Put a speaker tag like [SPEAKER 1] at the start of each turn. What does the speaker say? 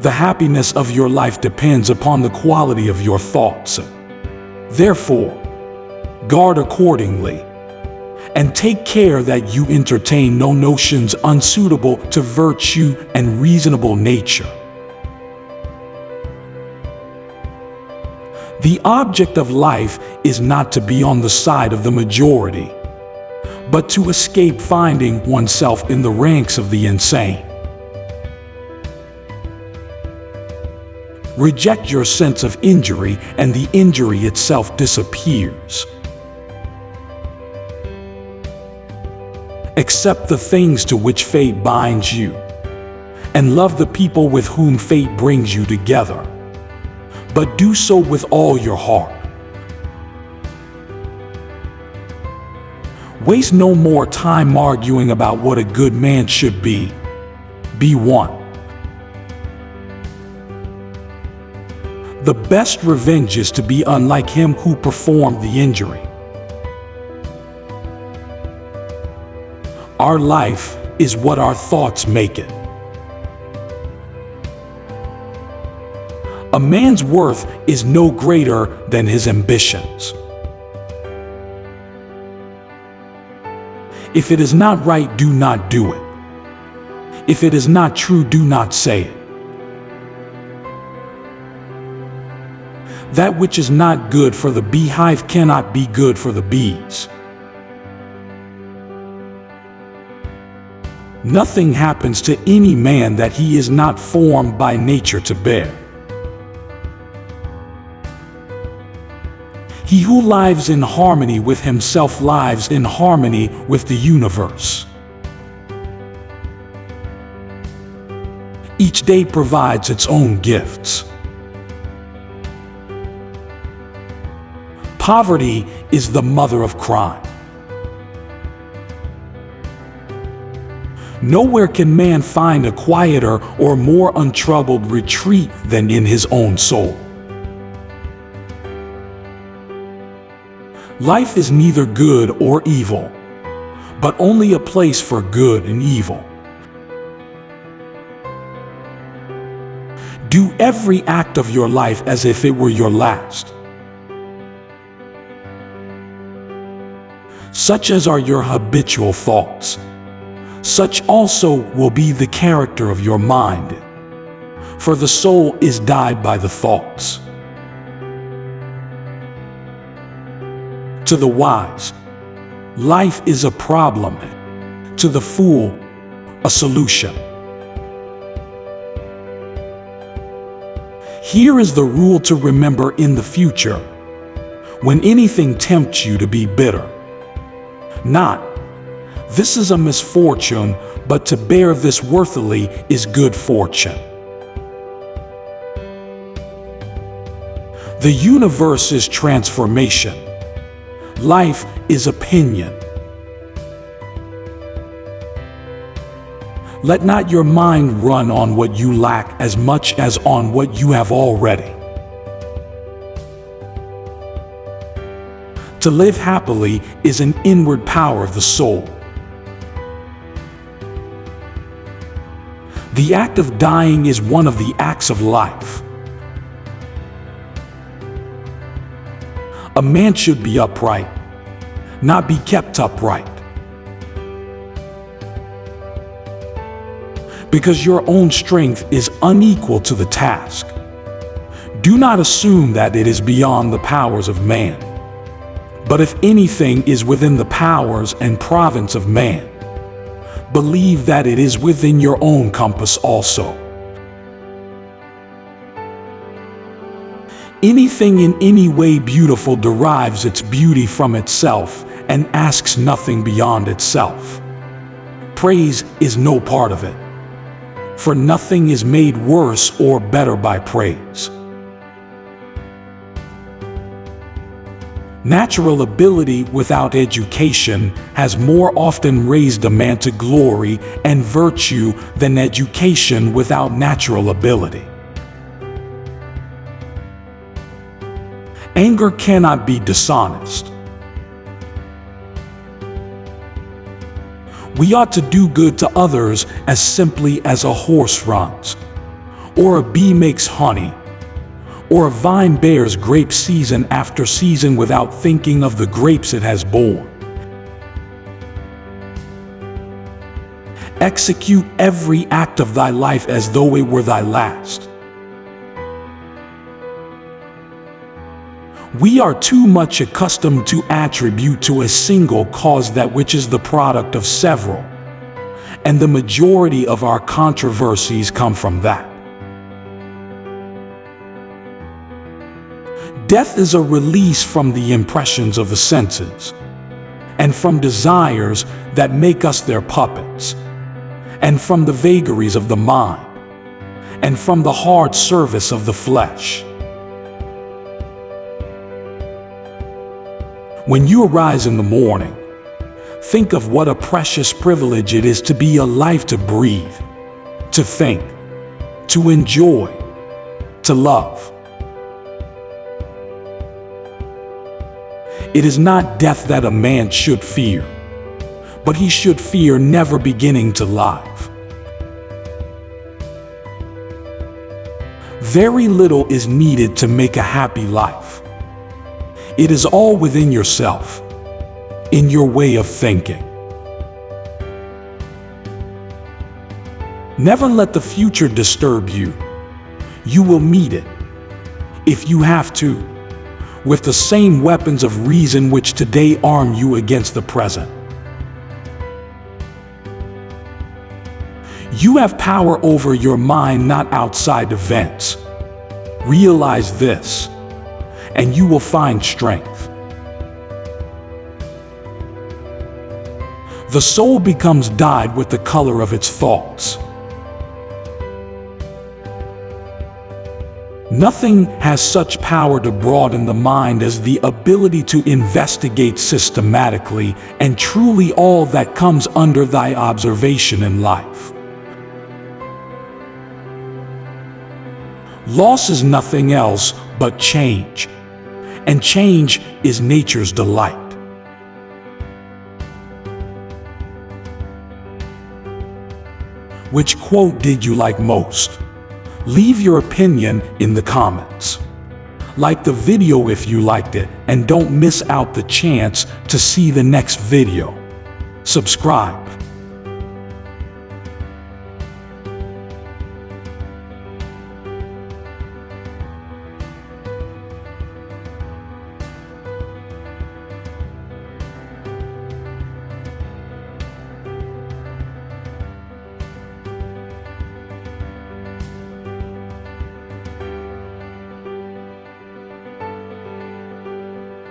[SPEAKER 1] The happiness of your life depends upon the quality of your thoughts. Therefore, guard accordingly, and take care that you entertain no notions unsuitable to virtue and reasonable nature. The object of life is not to be on the side of the majority, but to escape finding oneself in the ranks of the insane. Reject your sense of injury, and the injury itself disappears. Accept the things to which fate binds you, and love the people with whom fate brings you together, but do so with all your heart. Waste no more time arguing about what a good man should be. Be one. The best revenge is to be unlike him who performed the injury. Our life is what our thoughts make it. A man's worth is no greater than his ambitions. If it is not right, do not do it. If it is not true, do not say it. That which is not good for the beehive cannot be good for the bees. Nothing happens to any man that he is not formed by nature to bear. He who lives in harmony with himself lives in harmony with the universe. Each day provides its own gifts. Poverty is the mother of crime. Nowhere can man find a quieter or more untroubled retreat than in his own soul. Life is neither good or evil, but only a place for good and evil. Do every act of your life as if it were your last. Such as are your habitual thoughts, such also will be the character of your mind. For the soul is dyed by the thoughts. To the wise, life is a problem. To the fool, a solution. Here is the rule to remember in the future, when anything tempts you to be bitter. Not, this is a misfortune, but to bear this worthily is good fortune. The universe is transformation. Life is opinion. Let not your mind run on what you lack as much as on what you have already. To live happily is an inward power of the soul. The act of dying is one of the acts of life. A man should be upright, not be kept upright. Because your own strength is unequal to the task. Do not assume that it is beyond the powers of man. But if anything is within the powers and province of man, believe that it is within your own compass also. Anything in any way beautiful derives its beauty from itself and asks nothing beyond itself. Praise is no part of it, for nothing is made worse or better by praise. Natural ability without education has more often raised a man to glory and virtue than education without natural ability. Anger cannot be dishonest. We ought to do good to others as simply as a horse runs, or a bee makes honey, or a vine bears grapes season after season without thinking of the grapes it has borne. Execute every act of thy life as though it were thy last. We are too much accustomed to attribute to a single cause that which is the product of several, and the majority of our controversies come from that. Death is a release from the impressions of the senses, and from desires that make us their puppets, and from the vagaries of the mind, and from the hard service of the flesh. When you arise in the morning, think of what a precious privilege it is to be alive, to breathe, to think, to enjoy, to love. It is not death that a man should fear, but he should fear never beginning to live. Very little is needed to make a happy life. It is all within yourself, in your way of thinking. Never let the future disturb you. You will meet it, if you have to, with the same weapons of reason which today arm you against the present. You have power over your mind, not outside events. Realize this, and you will find strength. The soul becomes dyed with the color of its thoughts. Nothing has such power to broaden the mind as the ability to investigate systematically and truly all that comes under thy observation in life. Loss is nothing else but change, and change is nature's delight. Which quote did you like most? Leave your opinion in the comments. Like the video if you liked it, and don't miss out the chance to see the next video. Subscribe.